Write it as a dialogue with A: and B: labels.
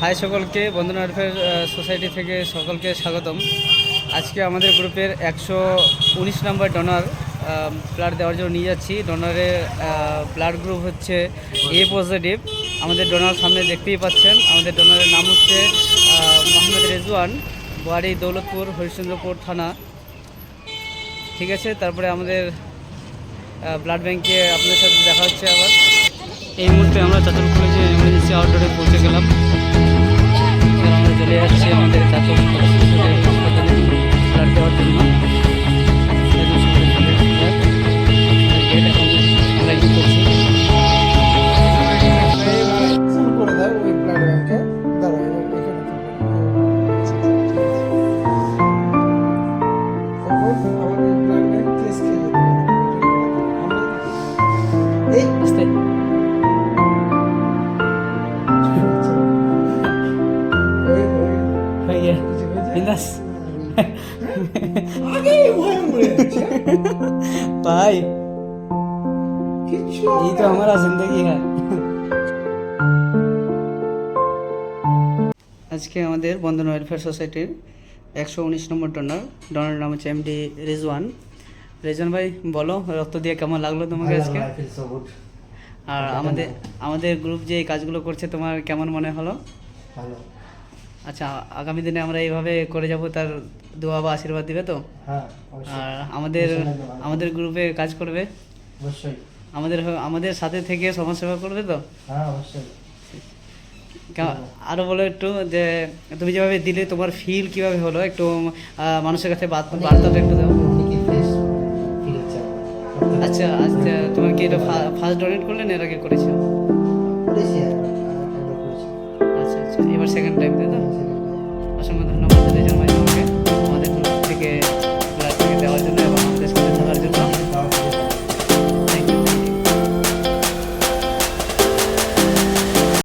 A: High সকলকে, বন্ধন welfare society থেকে সকলকে স্বাগতম। আজকে আমাদের গ্রুপের 119 নম্বর ডোনার ব্লাড দেওয়ার জন্য নিয়ে যাচ্ছি। ডোনারের ব্লাড গ্রুপ হচ্ছে এ পজিটিভ। আমাদের ডোনার সামনে দেখতেই পাচ্ছেন। আমাদের ডোনারের নাম হচ্ছে মোহাম্মদ রেজওয়ান, বাড়ি দৌলতপুর, হরিশ্চন্দ্রপুর থানা। ঠিক আছে, তারপরে আমাদের ব্লাড ব্যাংকে আপনাদের সাথে দেখা হচ্ছে আবার। এই মুহূর্তে আমরা চাতল কলেজে এমার্জেন্সি আউটডোরে পৌঁছে গেলাম। আমরা চলে যাচ্ছি আমাদের চাতল হাসপাতালে ব্লাড দেওয়ার জন্য। भाई ये तो हमारा जिंदगी है। আজকে আমাদের বন্ধন ওয়েলফেয়ার সোসাইটির 119 নম্বর ডোনার নাম হচ্ছে এমডি রেজওয়ান। রেজওয়ান ভাই, বলো রক্ত দিয়ে কেমন লাগলো তোমাকে আজকে? আর আমাদের গ্রুপ যে এই কাজগুলো করছে তোমার কেমন মনে হলো?
B: ভালো।
A: আচ্ছা, আগামী দিনে আমরা এইভাবে করে যাব, তার দোয়া বা আশীর্বাদ দিবে তো?
B: হ্যাঁ,
A: আর আমাদের গ্রুপে কাজ করবে
B: অবশ্যই।
A: আমাদের সাথে থেকে সমাজসেবা করবে তো?
B: হ্যাঁ, অবশ্যই।
A: আরও বলো একটু, যে তুমি যেভাবে দিলে তোমার ফিল কিভাবে হলো, একটু মানুষের কাছে বার্তাটা একটু দাও। আচ্ছা আচ্ছা, তোমার কি এটা ফার্স্ট ডোনেট করলেন, এর আগে করেছো?
B: করেছি।